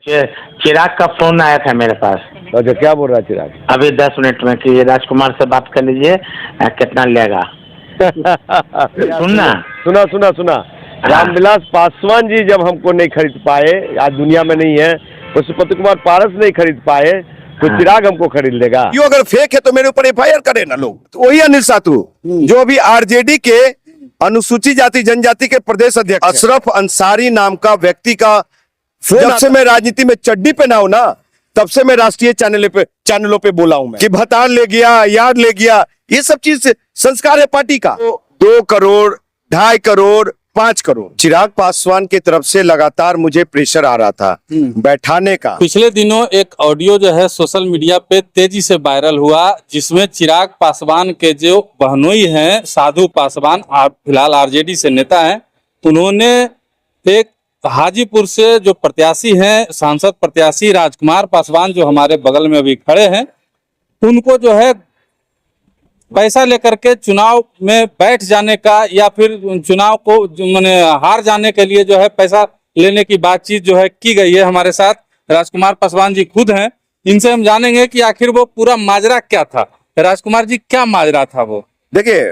चिराग का फोन आया था मेरे पास। अच्छा, क्या बोल रहा है चिराग? अभी 10 मिनट में कि राजकुमार से बात कर लीजिए, कितना लेगा। सुनना। सुना सुना सुना। रामविलास पासवान जी जब हमको नहीं खरीद पाए, आज दुनिया में नहीं है, पशुपति कुमार पारस नहीं खरीद पाए, तो चिराग हमको खरीद लेगा। यो अगर फेक है तो मेरे ऊपर FIR करे ना लोग। तो वही अनिल सातू जो अभी RJD के अनुसूचित जाति जनजाति के प्रदेश अध्यक्ष अशरफ अंसारी नाम का व्यक्ति का फोन, जब से मैं राजनीति में चड्डी पहना हूं ना, तब से मैं राष्ट्रीय चैनलों पे बोला हूं मैं कि भतान ले गया, यार्ड ले गया, ये सब चीज संस्कार है पार्टी का। 2 करोड़, 2.5 करोड़, 5 करोड़ चिराग पासवान की तरफ से लगातार मुझे प्रेशर आ रहा था बैठाने का। पिछले दिनों एक ऑडियो जो है सोशल मीडिया पे तेजी से वायरल हुआ, जिसमें चिराग पासवान के जो बहनोई हैं साधु पासवान, फिलहाल RJD से नेता हैं, उन्होंने एक हाजीपुर से जो प्रत्याशी हैं, सांसद प्रत्याशी राजकुमार पासवान जो हमारे बगल में अभी खड़े हैं, उनको जो है पैसा लेकर के चुनाव में बैठ जाने का या फिर चुनाव को माने हार जाने के लिए जो है पैसा लेने की बातचीत जो है की गई है। हमारे साथ राजकुमार पासवान जी खुद हैं, इनसे हम जानेंगे कि आखिर वो पूरा माजरा क्या था। राजकुमार जी, क्या माजरा था वो? देखिए,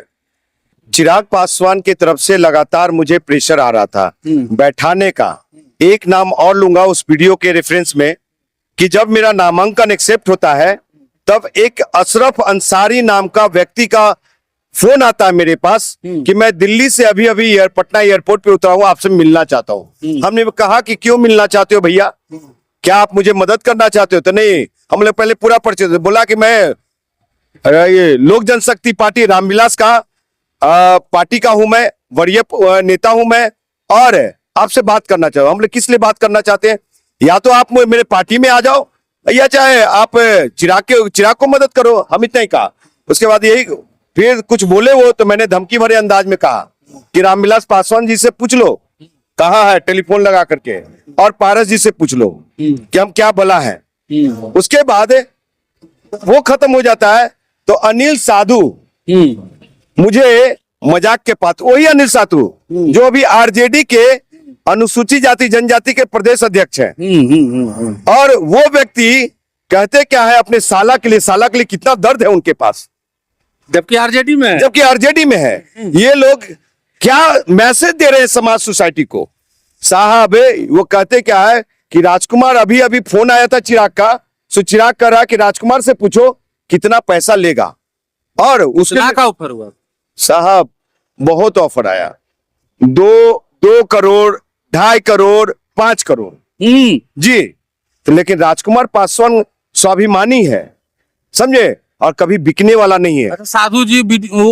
चिराग पासवान की तरफ से लगातार मुझे प्रेशर आ रहा था बैठाने का। एक नाम और लूंगा उस वीडियो के रेफरेंस में कि जब मेरा नामांकन एक्सेप्ट होता है, तब एक अशरफ अंसारी नाम का व्यक्ति का फोन आता है मेरे पास कि मैं दिल्ली से अभी अभी पटना एयरपोर्ट पे उतरा हूं, आपसे मिलना चाहता हूं। हमने कहा कि क्यों मिलना चाहते हो भैया, क्या आप मुझे मदद करना चाहते हो? तो नहीं, हम लोग पहले पूरा परिचय बोला कि मैं ये लोक जनशक्ति पार्टी रामविलास का पार्टी का हूं, मैं वरीय नेता हूं मैं, और आपसे बात करना चाहता हूं। हम लोग किस लिए बात करना चाहते हैं? या तो आप मेरे पार्टी में आ जाओ, या चाहे आप चिराग को मदद करो। हम इतना ही कहा। उसके बाद यही फिर कुछ बोले वो, तो मैंने धमकी भरे अंदाज में कहा कि रामविलास पासवान जी से पूछ लो कहाँ है, टेलीफोन लगा करके, और पारस जी से पूछ लो कि हम क्या भला है। उसके बाद वो खत्म हो जाता है, तो अनिल साधु मुझे मजाक के पात्र, वही अनिल साधु जो अभी RJD के अनुसूचित जाति जनजाति के प्रदेश अध्यक्ष हैं, और वो व्यक्ति कहते क्या है अपने साला के लिए कितना दर्द है उनके पास, जबकि RJD में है। ये लोग क्या मैसेज दे रहे हैं समाज सोसाइटी को? साहब वो कहते क्या है कि राजकुमार, अभी अभी फोन आया था चिराग का, सो चिराग कह रहा कि राजकुमार से पूछो कितना पैसा लेगा, और उसका का ऑफर हुआ साहब, बहुत ऑफर आया। 2 करोड़, 2.5 करोड़, 5 करोड़ जी। तो लेकिन राजकुमार पासवान स्वाभिमानी है, समझे, और कभी बिकने वाला नहीं है। अच्छा, साधु जी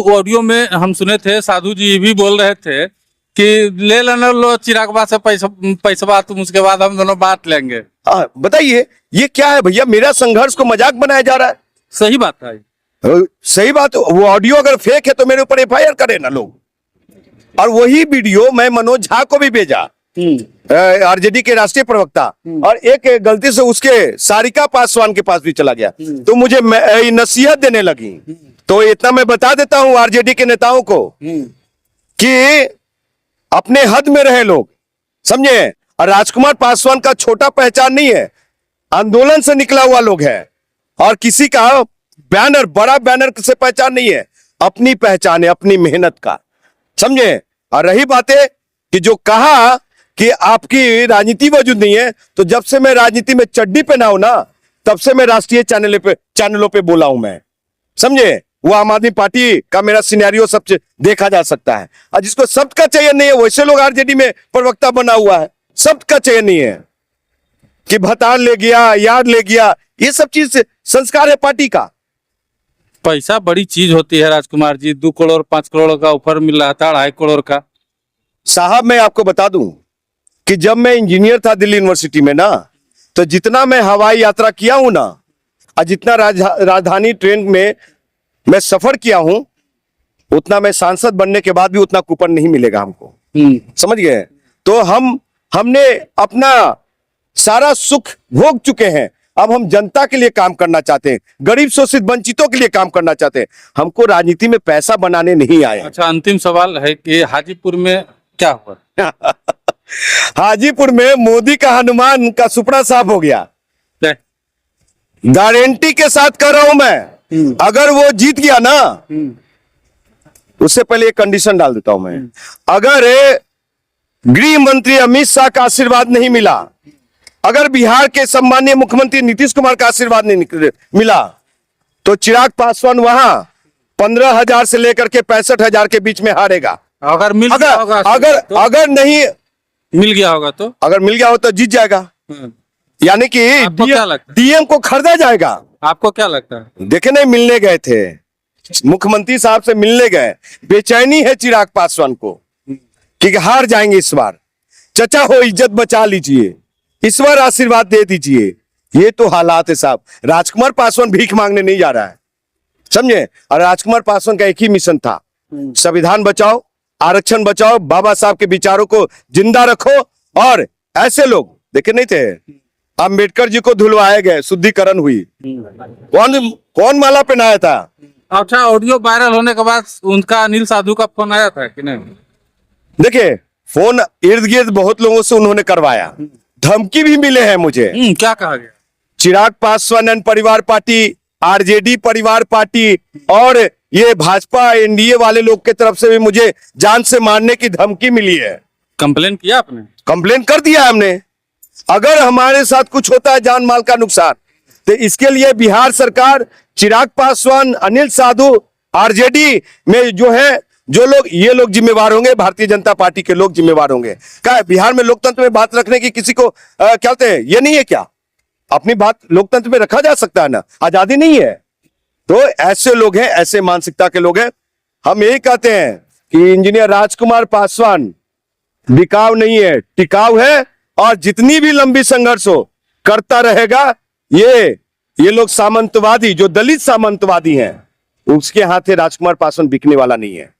ऑडियो में हम सुने थे, साधु जी भी बोल रहे थे कि ले लेना लो चिराग से पैसा, तुम उसके बाद हम दोनों बांट लेंगे। बताइए ये क्या है भैया? मेरा संघर्ष को मजाक बनाया जा रहा है। सही बात है, सही बात। वो ऑडियो अगर फेक है तो मेरे ऊपर FIR करे ना लोग। और वही वीडियो मैं मनोज झा को भी भेजा, RJD के राष्ट्रीय प्रवक्ता, और एक गलती से उसके सारिका पासवान के पास भी चला गया, तो मुझे नसीहत देने लगी। तो इतना मैं बता देता हूं RJD के नेताओं को कि अपने हद में रहे लोग, समझे। और राजकुमार पासवान का छोटा पहचान नहीं है, आंदोलन से निकला हुआ लोग है, और किसी का बैनर, बड़ा बैनर से पहचान नहीं है, अपनी पहचान है, अपनी मेहनत का, समझे। और रही बातें कि जो कहा कि आपकी राजनीति वजूद नहीं है, तो जब से मैं राजनीति में चड्डी पहना हूं ना, तब से मैं राष्ट्रीय चैनलों पे बोला हूं मैं, समझे। वो आम आदमी पार्टी का मेरा सिनेरियो सब देखा जा सकता है। और जिसको शब्द का चयन नहीं है, वैसे लोग RJD में प्रवक्ता बना हुआ है, शब्द का चयन नहीं है कि भतान ले गया, यार्ड ले गया, ये सब चीज संस्कार है पार्टी का। पैसा बड़ी चीज होती है राजकुमार जी। 2 करोड़ 5 करोड़ का ऑफर मिल रहा था, 2.5 करोड़ का। साहब मैं आपको बता दूं कि जब मैं इंजीनियर था दिल्ली यूनिवर्सिटी में ना, तो जितना मैं हवाई यात्रा किया हूं ना, और जितना राजधानी ट्रेन में मैं सफर किया हूं, उतना मैं सांसद बनने के बाद भी उतना कूपन नहीं मिलेगा हमको, समझ गए। तो हमने अपना सारा सुख भोग चुके हैं, अब हम जनता के लिए काम करना चाहते हैं, गरीब शोषित वंचितों के लिए काम करना चाहते हैं। हमको राजनीति में पैसा बनाने नहीं आए। अच्छा, अंतिम सवाल है कि हाजीपुर में क्या हुआ? हाजीपुर में मोदी का हनुमान का सुपड़ा साफ हो गया। गारंटी के साथ कर रहा हूं मैं, अगर वो जीत गया ना, उससे पहले एक कंडीशन डाल देता हूं मैं, अगर गृह मंत्री अमित शाह का आशीर्वाद नहीं मिला, अगर बिहार के सम्मानीय मुख्यमंत्री नीतीश कुमार का आशीर्वाद नहीं मिला, तो चिराग पासवान वहां 15,000 से लेकर के 65,000 के बीच में हारेगा। अगर मिल गया होगा अगर तो, अगर नहीं मिल गया होगा तो, अगर मिल गया हो तो जीत जाएगा। यानी कि आपको क्या लगता है? डीएम को खरीदा जाएगा। आपको क्या लगता है? देखे नहीं, मिलने गए थे, मुख्यमंत्री साहब से मिलने गए, बेचैनी है चिराग पासवान को कि हार जाएंगे इस बार। चचा हो, इज्जत बचा लीजिए, इस बार आशीर्वाद दे दीजिए। ये तो हालात है साहब। राजकुमार पासवान भीख मांगने नहीं जा रहा है, समझे। और राजकुमार पासवान का एक ही मिशन था, संविधान बचाओ, आरक्षण बचाओ, बाबा साहब के विचारों को जिंदा रखो। और ऐसे लोग देखे नहीं थे, अम्बेडकर जी को धुलवाए गए, शुद्धिकरण हुई, कौन माला पहनाया था। अच्छा, ऑडियो वायरल होने के बाद उनका अनिल साधु का फोन आया था कि नहीं? देखिए, फोन इर्द गिर्द बहुत लोगों से उन्होंने करवाया, धमकी भी मिले हैं मुझे। क्या कहा गया? चिराग पासवान एंड परिवार पार्टी, आरजेडी परिवार पार्टी और ये भाजपा एनडीए वाले लोग के तरफ से भी मुझे जान से मारने की धमकी मिली है। कंप्लेन किया आपने? कंप्लेन कर दिया हमने। अगर हमारे साथ कुछ होता है जान माल का नुकसान, तो इसके लिए बिहार सरकार, चिराग पासवान, अनिल साधु, आरजेडी में जो है, जो लोग, ये लोग जिम्मेवार होंगे, भारतीय जनता पार्टी के लोग जिम्मेवार होंगे। क्या बिहार में लोकतंत्र में बात रखने की किसी को क्या होते हैं, ये नहीं है क्या? अपनी बात लोकतंत्र में रखा जा सकता है ना, आजादी नहीं है। तो ऐसे लोग हैं, ऐसे मानसिकता के लोग हैं। हम यही कहते हैं कि इंजीनियर राजकुमार पासवान बिकाऊ नहीं है, टिकाऊ है, और जितनी भी लंबी संघर्ष हो करता रहेगा। ये लोग सामंतवादी, जो दलित सामंतवादी हैं, उसके हाथ राजकुमार पासवान बिकने वाला नहीं है।